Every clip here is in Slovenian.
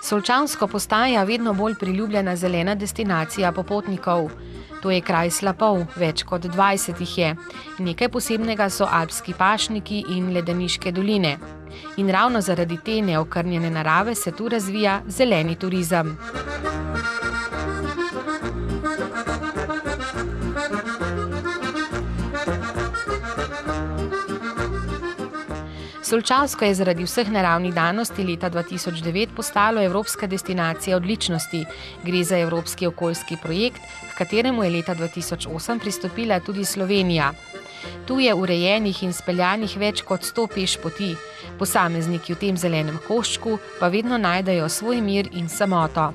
Solčavsko postaja vedno bolj priljubljena zelena destinacija popotnikov. To je kraj slapov, več kot 20 jih je. Nekaj posebnega so alpski pašniki in ledeniške doline. In ravno zaradi te neokrnjene narave se tu razvija zeleni turizem. Solčavsko je zaradi vseh naravnih danosti leta 2009 postalo evropska destinacija odličnosti. Gre za evropski okoljski projekt, k kateremu je leta 2008 pristopila tudi Slovenija. Tu je urejenih in speljanih več kot 100 peš poti. Posamezniki v tem zelenem koščku pa vedno najdejo svoj mir in samoto.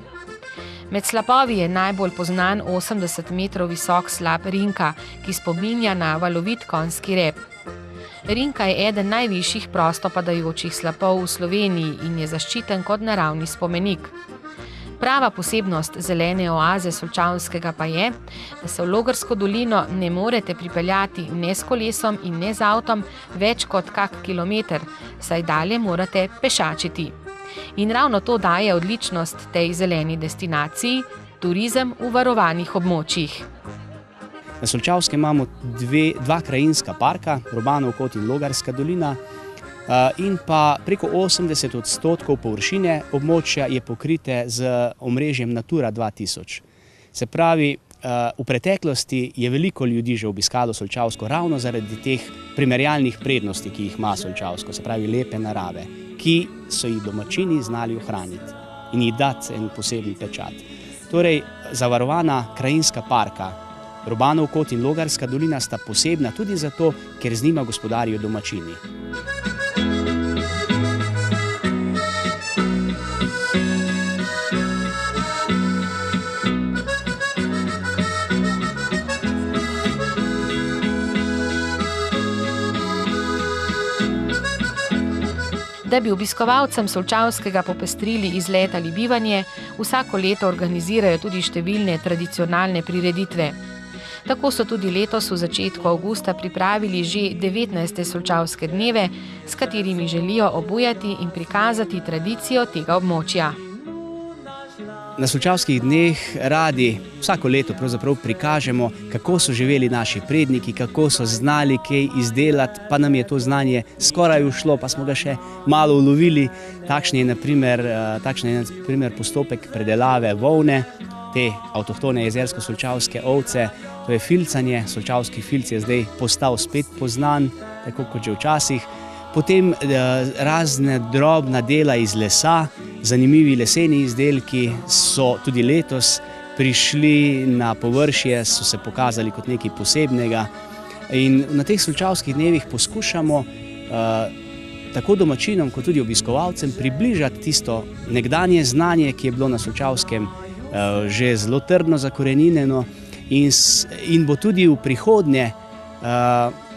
Med slapovi je najbolj poznan 80 metrov visok slap Rinka, ki spominja na valovit konjski rep. Rinka je eden najvišjih prosto padajočih slapov v Sloveniji in je zaščiten kot naravni spomenik. Prava posebnost zelene oaze Solčavskega pa je, da se v Logarsko dolino ne morete pripeljati ne s kolesom in ne z avtom več kot kak kilometer, saj dalje morate pešačiti. In ravno to daje odličnost tej zeleni destinaciji, turizem v varovanih območjih. Na Solčavskem imamo dva krajinska parka, Robanov kot in Logarska dolina, in pa preko 80% površine območja je pokrite z omrežjem Natura 2000. Se pravi, v preteklosti je veliko ljudi že obiskalo Solčavsko ravno zaradi teh primerjalnih prednosti, ki jih ima Solčavsko, se pravi lepe narave, ki so jih domačini znali ohraniti in jih dati en poseben pečat. Torej, zavarovana krajinska parka Robanov kot in Logarska dolina sta posebna tudi zato, ker z njima gospodarijo domačini. Da bi obiskovalcem Solčavskega popestrili izlet ali bivanje, vsako leto organizirajo tudi številne tradicionalne prireditve. Tako so tudi letos v začetku avgusta pripravili že 19. Solčavske dneve, s katerimi želijo obujati in prikazati tradicijo tega območja. Na Solčavskih dneh radi vsako leto pravzaprav prikažemo, kako so živeli naši predniki, kako so znali kaj izdelati, pa nam je to znanje skoraj ušlo, pa smo ga še malo ulovili. Takšen je na primer postopek predelave volne, te avtohtone jezersko-solčavske ovce, to je filcanje, solčavski filc je zdaj postal spet poznan, tako kot že včasih. Potem razne drobna dela iz lesa, zanimivi leseni izdelki so tudi letos prišli na površje, so se pokazali kot nekaj posebnega. In na teh Solčavskih dnevih poskušamo tako domačinom kot tudi obiskovalcem približati tisto nekdanje znanje, ki je bilo na Solčavskem že zelo trdno zakoreninjeno in bo tudi v prihodnje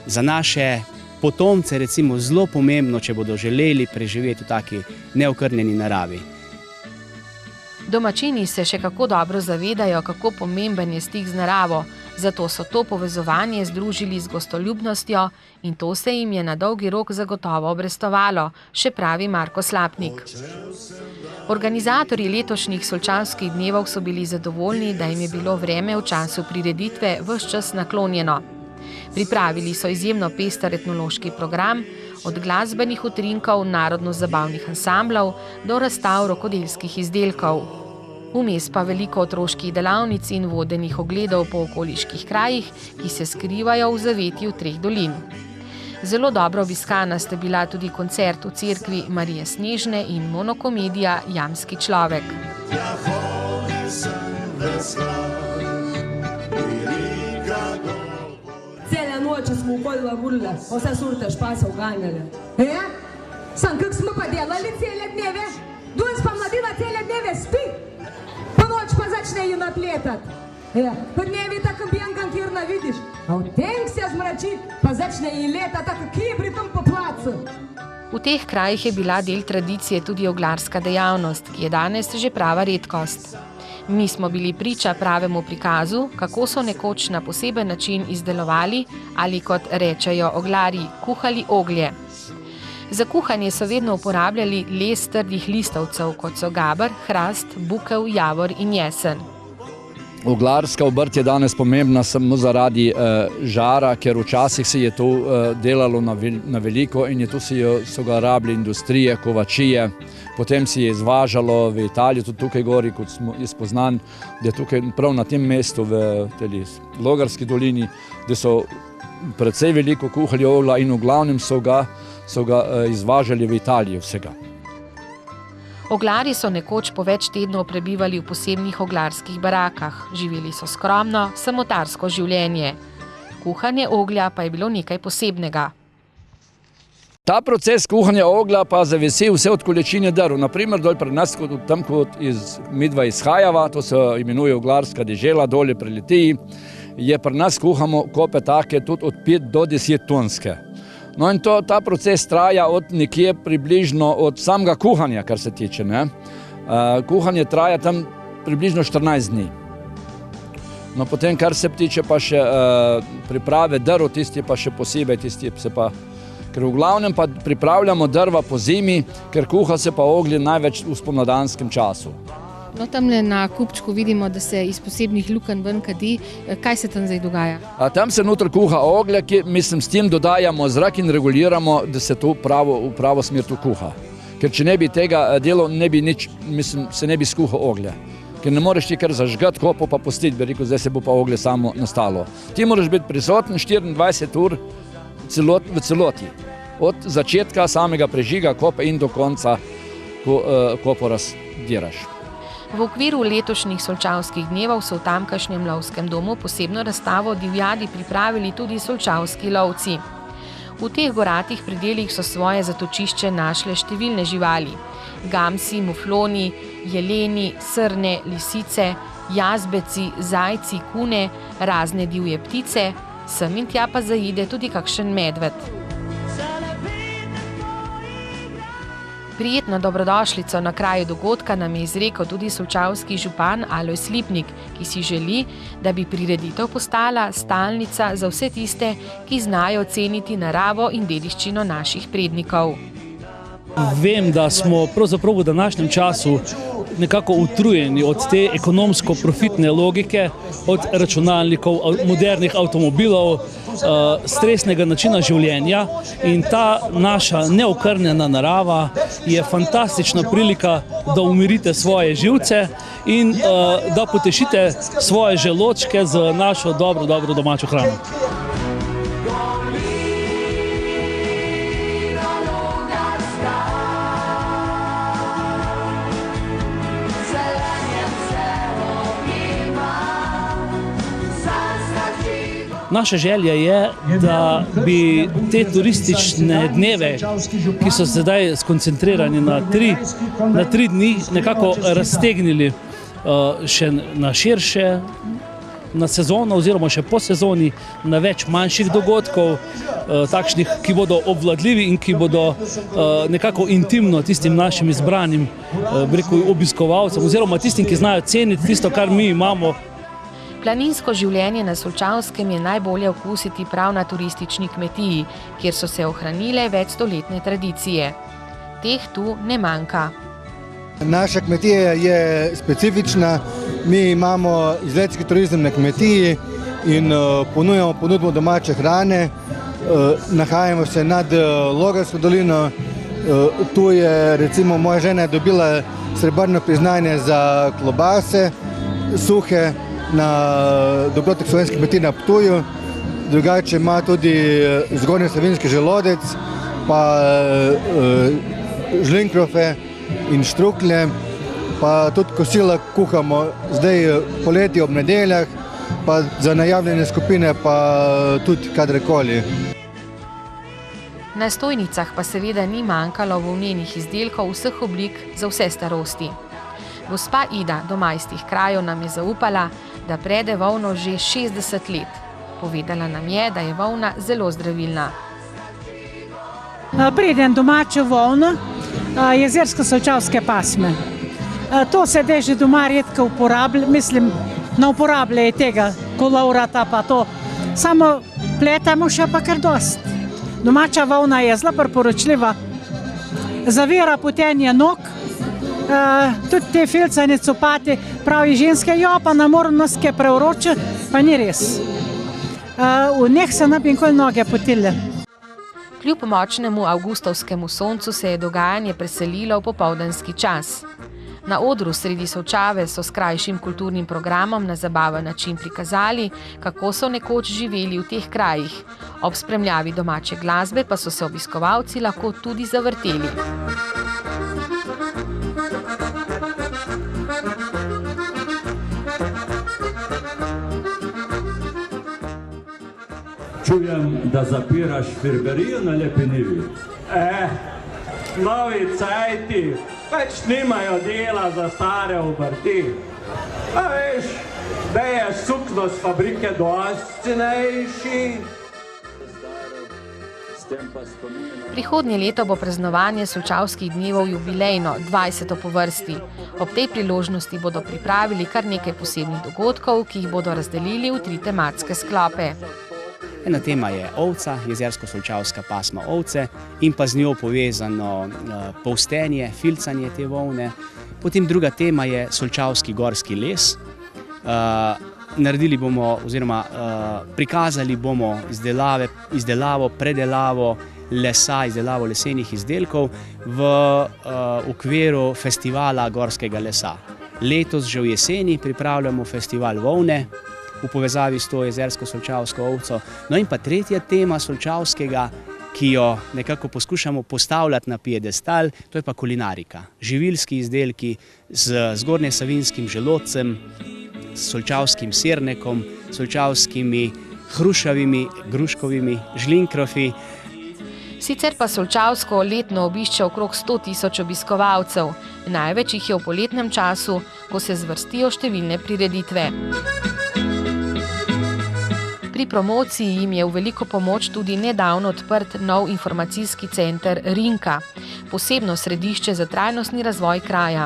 za naše potomce recimo zelo pomembno, če bodo želeli preživeti v taki neokrnjeni naravi. Domačini se še kako dobro zavedajo, kako pomemben je stik z naravo, zato so to povezovanje združili z gostoljubnostjo in to se jim je na dolgi rok zagotovo obrestovalo, še pravi Marko Slapnik. Organizatorji letošnjih Solčavskih dnevov so bili zadovoljni, da jim je bilo vreme v času prireditve ves čas naklonjeno. Pripravili so izjemno pester etnološki program, od glasbenih utrinkov, narodno-zabavnih ansamblov do razstav rokodelskih izdelkov. Vmes pa veliko otroških delavnic in vodenih ogledov po okoliških krajih, ki se skrivajo v zavetju 3 dolin. Zelo dobro obiskana sta bila tudi koncert v cerkvi Marije Snežne in monokomedija Jamski človek. Cele noče smo ukolila gurle, vse surte špase uganjali. Sam, kak smo pa delali cele dneve? Dunj pa mladina cele dneve spi, po noč pa začne ju napletati. Po dnevi tako bjenkam kirna vidiš, a v tem se zmrači, pa začne ji leta tako kibri tam po placu. V teh krajih je bila del tradicije tudi oglarska dejavnost, ki je danes že prava redkost. Mi smo bili priča pravemu prikazu, kako so nekoč na poseben način izdelovali ali, kot rečejo oglarji, kuhali oglje. Za kuhanje so vedno uporabljali les trdih listovcev, kot so gaber, hrast, bukev, javor in jesen. Oglarska obrt je danes pomembna samo zaradi žara, ker včasih se je to delalo na veliko in so ga rabili industrije, kovačije. Potem se je izvažalo v Italijo, tudi tukaj gori, kot je spoznan, da je tukaj prav na tem mestu v Logarski dolini, da so precej veliko kuhali ogla in v glavnem so ga izvažali v Italijo vsega. Oglari so nekoč po več tednov prebivali v posebnih oglarskih barakah. Živeli so skromno, samotarsko življenje. Kuhanje oglja pa je bilo nekaj posebnega. Ta proces kuhanja oglja pa zavisi vse od količine drv. Naprimer, dol pri nas, tam kot midva izhajava, to se imenuje oglarska dežela, dolje pri Litiji, je pri nas kuhamo kope take tudi od 5 do 10 tonske. No in ta proces traja od nekje približno od samega kuhanja, kar se tiče. Kuhanje traja tam približno 14 dni. No potem, kar se tiče pa še priprave drv, tisti pa še posebej, ker v glavnem pa pripravljamo drva po zimi, ker kuha se pa oglje največ v spomladanskem času. No, tamle na kupčku vidimo, da se iz posebnih lukenj ven kadi. Kaj se tam zdaj dogaja? Tam se noter kuha oglje, s tem dodajamo zrak in reguliramo, da se to v pravo smer tu kuha. Ker če ne bi tega delo, se ne bi skuhal oglje. Ker ne moreš ti kar zažgati kopo pa pustiti, bi rekel, zdaj se bo pa oglje samo nastalo. Ti moraš biti prisoten 24 ur v celoti. Od začetka samega prežiga kope in do konca, ko kopo razdiraš. V okviru letošnjih Solčavskih dnevov so v tamkajšnjem lovskem domu posebno razstavo divjadi pripravili tudi solčavski lovci. V teh goratih predelih so svoje zatočišče našle številne živali. Gamsi, mufloni, jeleni, srne, lisice, jazbeci, zajci, kune, razne divje ptice, sem in tja pa zaide tudi kakšen medved. Prijetno dobrodošlico na kraju dogodka nam je izrekel tudi solčavski župan Alojz Lipnik, ki si želi, da bi prireditev postala stalnica za vse tiste, ki znajo ceniti naravo in dediščino naših prednikov. Vem, da smo pravzaprav v današnjem času nekako utrujeni od te ekonomsko-profitne logike, od računalnikov, modernih avtomobilov, stresnega načina življenja in ta naša neokrnjena narava je fantastična prilika, da umirite svoje živce in da potešite svoje želočke z našo dobro domačo hrano. Naša želja je, da bi te turistične dneve, ki so sedaj skoncentrirani na 3 dni, nekako raztegnili še na širše, na sezono oziroma še po sezoni, na več manjših dogodkov, takšnih, ki bodo obvladljivi in ki bodo nekako intimno tistim našim izbranim obiskovalcem oziroma tistim, ki znajo ceniti tisto, kar mi imamo. Planinsko življenje na Solčavskem je najbolje okusiti prav na turistični kmetiji, kjer so se ohranile večstoletne tradicije. Teh tu ne manjka. Naša kmetija je specifična. Mi imamo izletski turizem na kmetiji in ponujamo ponudbo domače hrane. Nahajamo se nad Logarsko dolino. Tu je recimo moja žena dobila srebrno priznanje za klobase suhe na Dobrotek slovenske kmetije na Ptuju. Drugače ima tudi zgornji savinjski želodec, pa žlinkrofe in štruklje, pa tudi kosila kuhamo zdaj poleti ob nedeljah, pa za najavljene skupine pa tudi kadarkoli. Na stojnicah pa seveda ni manjkalo volnenih izdelkov vseh oblik za vse starosti. Gospa Ida domajstih krajev nam je zaupala, da prede volno že 60 let. Povedala nam je, da je volna zelo zdravilna. Predem domačo volno, jezersko-solčavske pasme. To se že doma redko uporablja, mislim, ne uporabljajo tega kolovrata pa to. Samo pletamo še pa kar dost. Domača volna je zelo priporočljiva zavira potenje nog, tudi te filcane copate, pravi ženske, jo pa ne moram nas kaj prevroče, pa ni res. V njih se ne bi nikoli noge potile. Kljub močnemu avgustovskemu soncu se je dogajanje preselilo v popoldanski čas. Na odru sredi Solčave so s krajšim kulturnim programom na zabaven način prikazali, kako so nekoč živeli v teh krajih. Ob spremljavi domače glasbe pa so se obiskovalci lahko tudi zavrteli. Čujem, da zapiraš firberijo na Lepi Nivi. Novi cajti, več nimajo dela za stare obrti. A veš, da je sukno z fabrike dosti cenejši. Prihodnje leto bo praznovanje Solčavskih dnevov jubilejno, 20. po vrsti. Ob tej priložnosti bodo pripravili kar nekaj posebnih dogodkov, ki jih bodo razdelili v 3 tematske sklope. Ena tema je ovca, jezersko-solčavska pasma ovce in pa z njo povezano polstenje, filcanje te volne. Potem druga tema je solčavski gorski les. Naredili bomo oziroma prikazali bomo izdelavo, predelavo lesa, izdelavo lesenih izdelkov v okviru festivala gorskega lesa. Letos že v jeseni pripravljamo festival volne v povezavi s to jezersko-solčavsko ovco. No in pa tretja tema solčavskega, ki jo nekako poskušamo postavljati na piedestal, to je pa kulinarika. Živilski izdelki z zgornjesavinjskim želodcem, s solčavskim sirnekom, solčavskimi hrušavimi, gruškovimi žlinkrofi. Sicer pa Solčavsko letno obišče okrog 100 000 obiskovalcev. Največ jih je v poletnem času, ko se zvrstijo številne prireditve. Pri promociji jim je v veliko pomoč tudi nedavno odprt nov informacijski center Rinka, posebno središče za trajnostni razvoj kraja.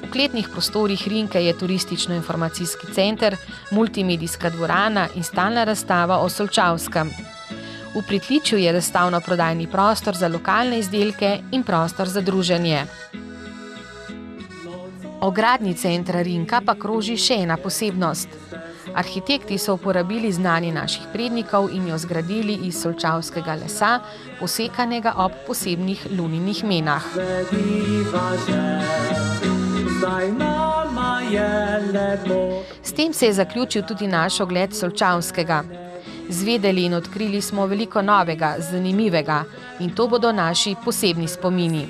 V kletnih prostorih Rinke je turistično-informacijski center, multimedijska dvorana in stalna razstava o Solčavskem. V pritličju je razstavno-prodajni prostor za lokalne izdelke in prostor za druženje. O gradnji centra Rinka pa kroži še ena posebnost. Arhitekti so uporabili znanje naših prednikov in jo zgradili iz solčavskega lesa, posekanega ob posebnih luninih menah. S tem se je zaključil tudi naš ogled Solčavskega. Zvedeli in odkrili smo veliko novega, zanimivega in to bodo naši posebni spomini.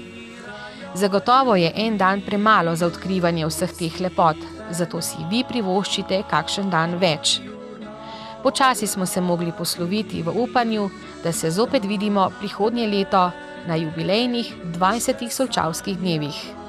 Zagotovo je en dan premalo za odkrivanje vseh teh lepot, zato si vi privoščite kakšen dan več. Počasi smo se mogli posloviti v upanju, da se zopet vidimo prihodnje leto na jubilejnih 20. Solčavskih dnevih.